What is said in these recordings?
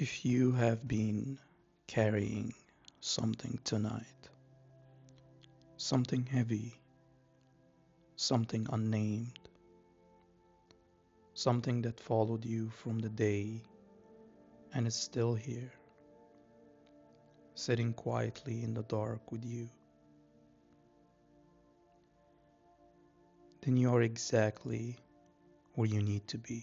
If you have been carrying something tonight, something heavy, something unnamed, something that followed you from the day and is still here, sitting quietly in the dark with you, then you are exactly where you need to be.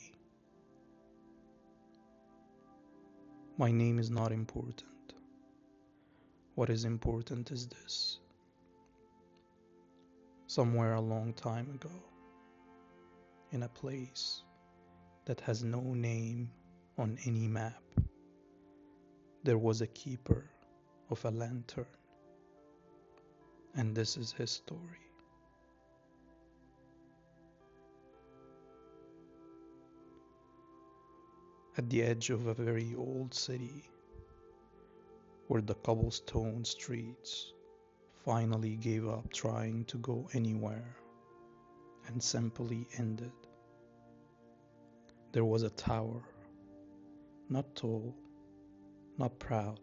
My name is not important. What is important is this. Somewhere a long time ago, in a place that has no name on any map, there was a keeper of a lantern, and this is his story. At the edge of a very old city, where the cobblestone streets finally gave up trying to go anywhere and simply ended, there was a tower, not tall, not proud,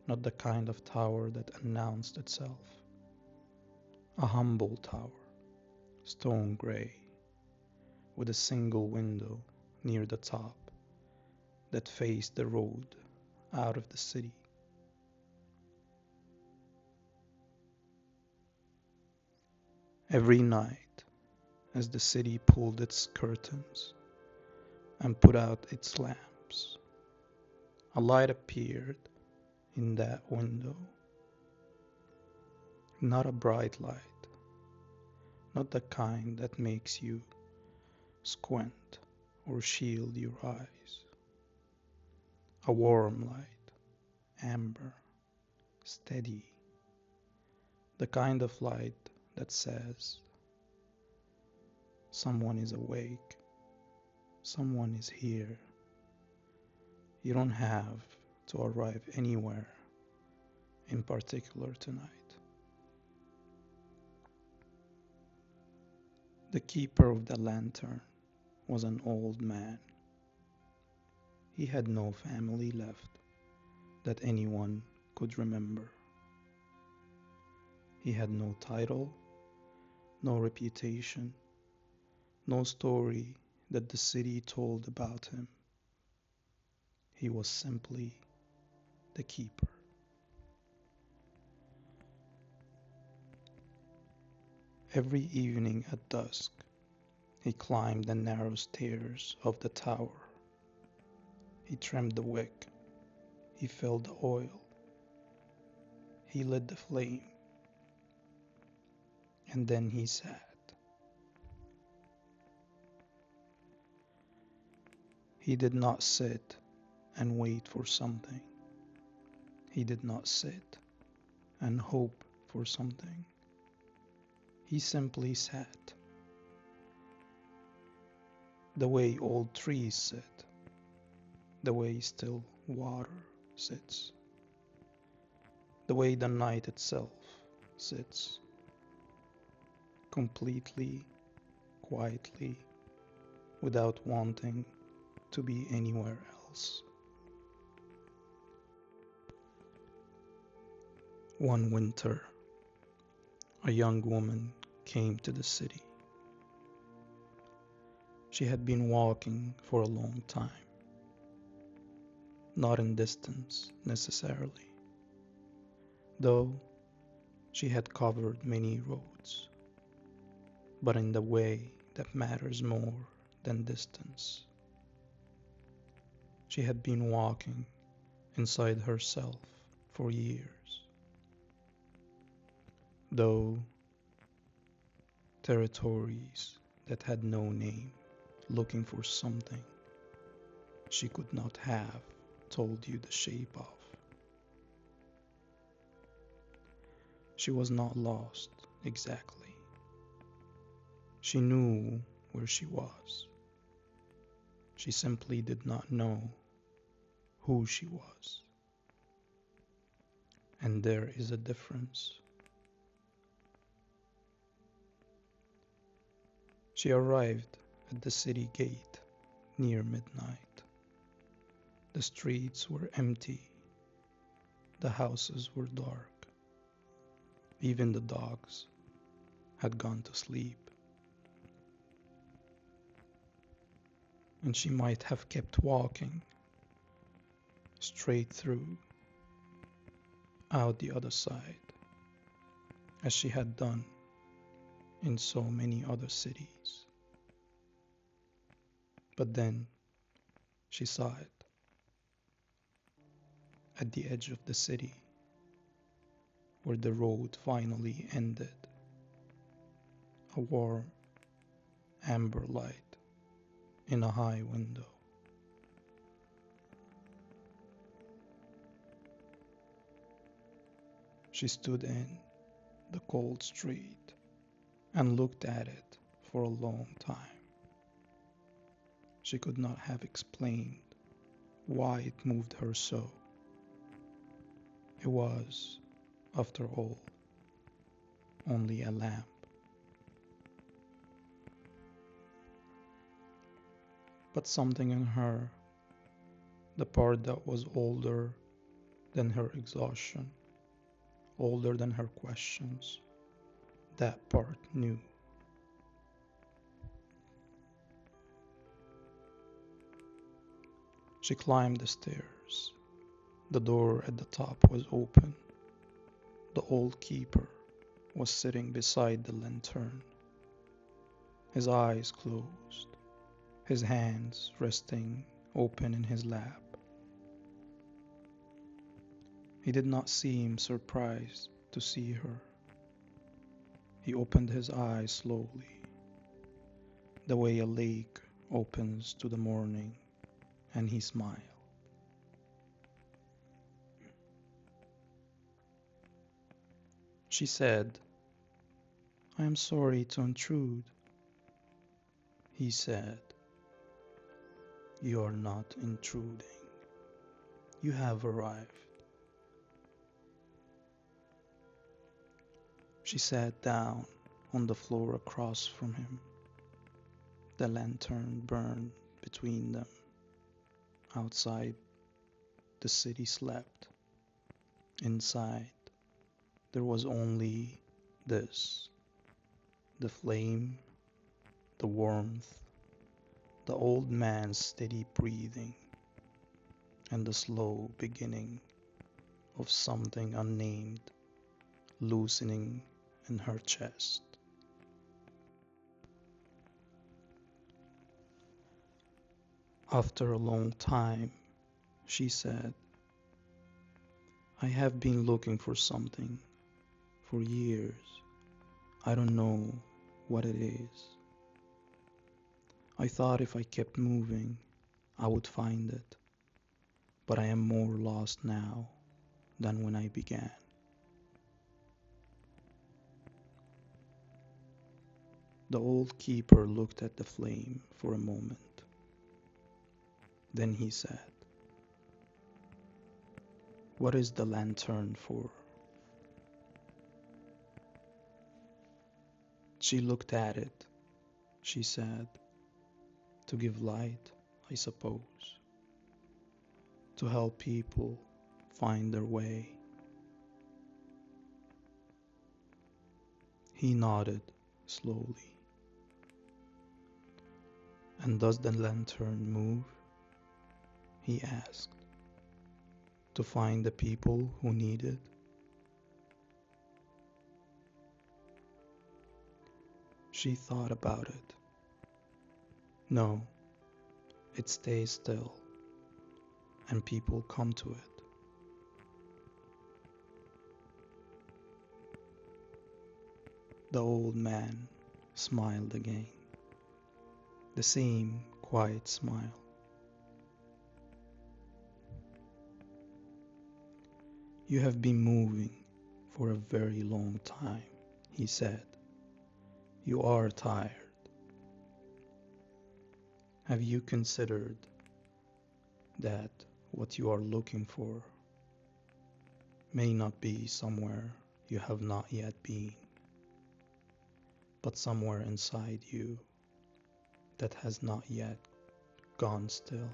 not the kind of tower that announced itself. A humble tower, stone gray, with a single window near the top that faced the road out of the city. Every night, as the city pulled its curtains and put out its lamps, a light appeared in that window. Not a bright light, not the kind that makes you squint or shield your eyes. A warm light, amber, steady, the kind of light that says, someone is awake, someone is here. You don't have to arrive anywhere in particular tonight. The keeper of the lantern was an old man. He had no family left that anyone could remember. He had no title, no reputation, no story that the city told about him. He was simply the keeper. Every evening at dusk, he climbed the narrow stairs of the tower. He trimmed the wick. He filled the oil. He lit the flame. And then he sat. He did not sit and wait for something. He did not sit and hope for something. He simply sat. The way old trees sit, the way still water sits, the way the night itself sits, completely, quietly, without wanting to be anywhere else. One winter, a young woman came to the city. She had been walking for a long time, not in distance necessarily, though she had covered many roads, but in the way that matters more than distance. She had been walking inside herself for years, though territories that had no name, looking for something she could not have told you the shape of. She was not lost exactly. She knew where she was. She simply did not know who she was. And there is a difference. She arrived at the city gate near midnight. The streets were empty. The houses were dark. Even the dogs had gone to sleep. And she might have kept walking straight through, out the other side, as she had done in so many other cities. But then she saw it at the edge of the city, where the road finally ended. A warm amber light in a high window. She stood in the cold street and looked at it for a long time. She could not have explained why it moved her so. It was, after all, only a lamp. But something in her, the part that was older than her exhaustion, older than her questions, that part knew. She climbed the stairs. The door at the top was open. The old keeper was sitting beside the lantern, his eyes closed, his hands resting open in his lap. He did not seem surprised to see her. He opened his eyes slowly, the way a lake opens to the morning, and he smiled. She said, "I am sorry to intrude." He said, "You are not intruding. You have arrived." She sat down on the floor across from him. The lantern burned between them. Outside, the city slept. Inside, there was only this: the flame, the warmth, the old man's steady breathing, and the slow beginning of something unnamed loosening in her chest. After a long time, she said, "I have been looking for something for years. I don't know what it is. I thought if I kept moving, I would find it. But I am more lost now than when I began." The old keeper looked at the flame for a moment. Then he said, "What is the lantern for?" She looked at it. She said, "To give light, I suppose. To help people find their way." He nodded slowly. "And does the lantern move?" he asked. "To find the people who need it?" She thought about it. "No, it stays still, and people come to it." The old man smiled again, the same quiet smile. "You have been moving for a very long time," he said. "You are tired. Have you considered that what you are looking for may not be somewhere you have not yet been, but somewhere inside you – that has not yet gone still?"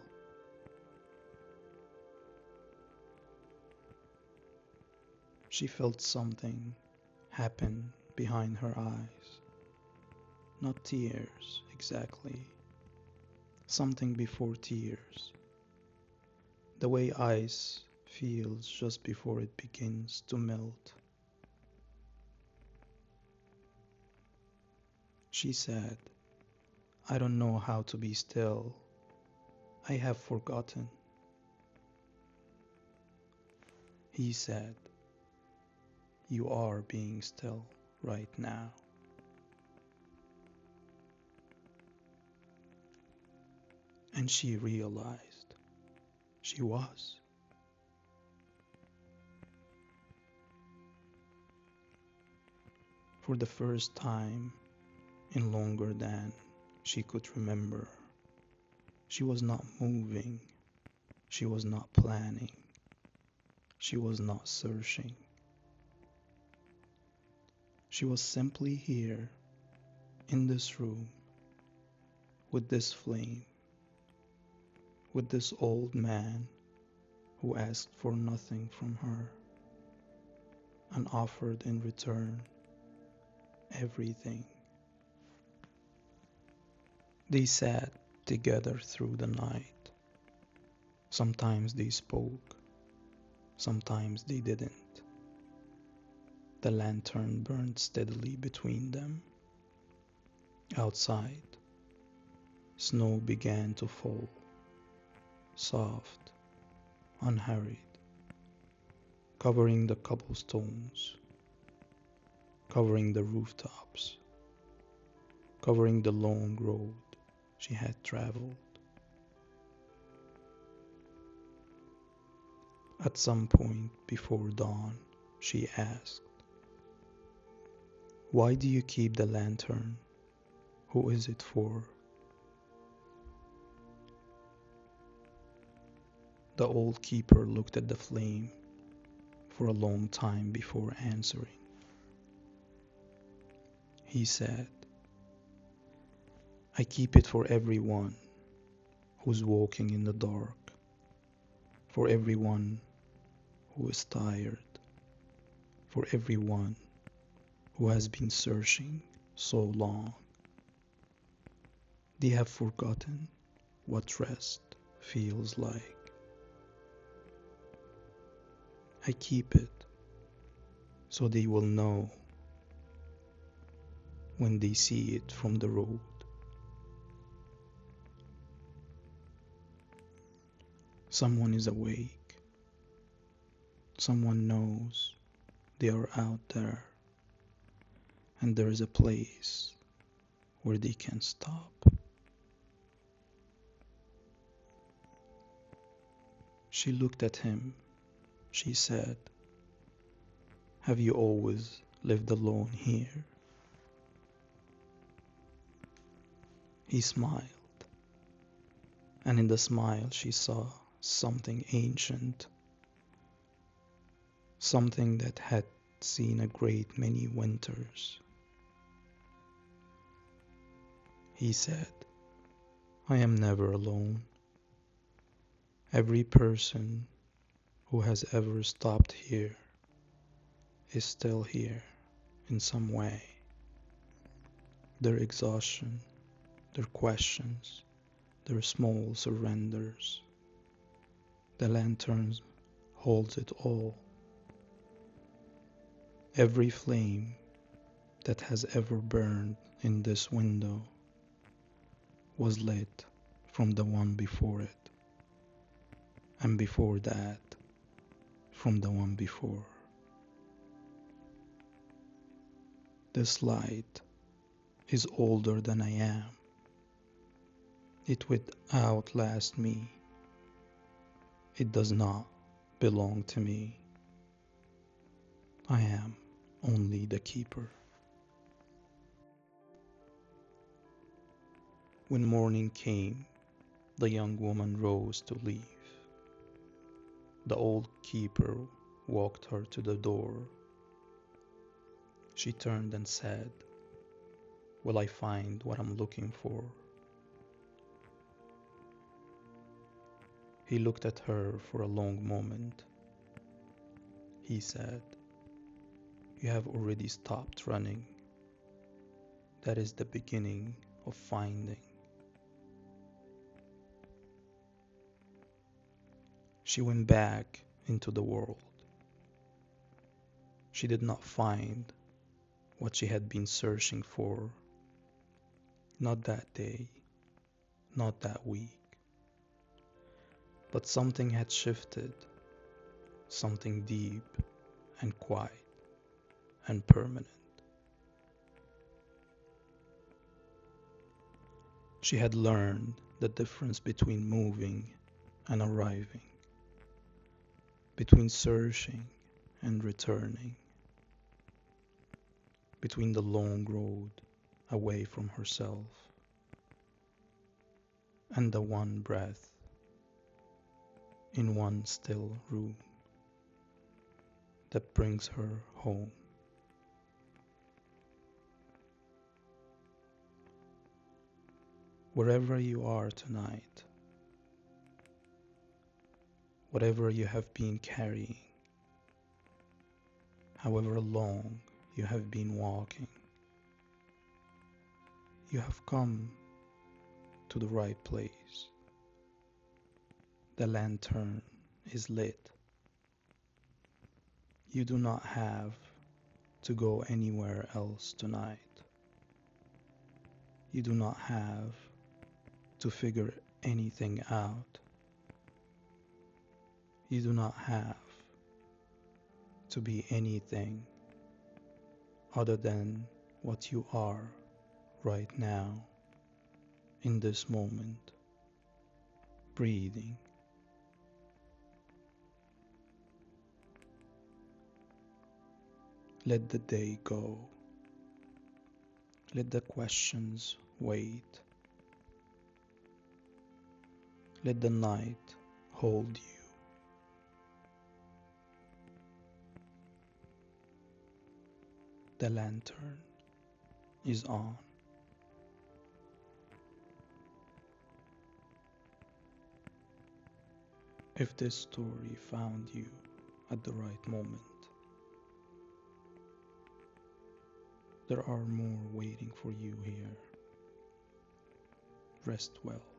She felt something happen behind her eyes. Not tears, exactly. Something before tears. The way ice feels just before it begins to melt. She said, I don't know how to be still. I have forgotten. He said, you are being still right now. And she realized she was. For the first time in longer than she could remember, she was not moving, she was not planning, she was not searching. She was simply here in this room with this flame, with this old man who asked for nothing from her and offered in return everything. They sat together through the night. Sometimes they spoke, sometimes they didn't. The lantern burned steadily between them. Outside, snow began to fall, soft, unhurried, covering the cobblestones, covering the rooftops, covering the long road she had traveled. At some point before dawn, she asked, why do you keep the lantern? Who is it for? The old keeper looked at the flame for a long time before answering. He said, I keep it for everyone who's walking in the dark, for everyone who is tired, for everyone who has been searching so long. They have forgotten what rest feels like. I keep it so they will know when they see it from the road. Someone is awake. Someone knows they are out there, and there is a place where they can stop. She looked at him. She said, have you always lived alone here? He smiled, and in the smile she saw something ancient, something that had seen a great many winters. He said, I am never alone. Every person who has ever stopped here is still here in some way. Their exhaustion, their questions, their small surrenders. The lantern holds it all. Every flame that has ever burned in this window was lit from the one before it, and before that, from the one before. This light is older than I am. It would outlast me. It does not belong to me. I am only the keeper. When morning came, the young woman rose to leave. The old keeper walked her to the door. She turned and said, will I find what I'm looking for? He looked at her for a long moment. He said, you have already stopped running. That is the beginning of finding. She went back into the world. She did not find what she had been searching for, not that day, not that week. But something had shifted, something deep and quiet and permanent. She had learned the difference between moving and arriving, between searching and returning, between the long road away from herself and the one breath in one still room that brings her home. Wherever you are tonight, whatever you have been carrying, however long you have been walking, you have come to the right place. The lantern is lit. You do not have to go anywhere else tonight. You do not have to figure anything out. You do not have to be anything other than what you are right now, in this moment, breathing. Let the day go. Let the questions wait. Let the night hold you. The lantern is on. If this story found you at the right moment, there are more waiting for you here. Rest well.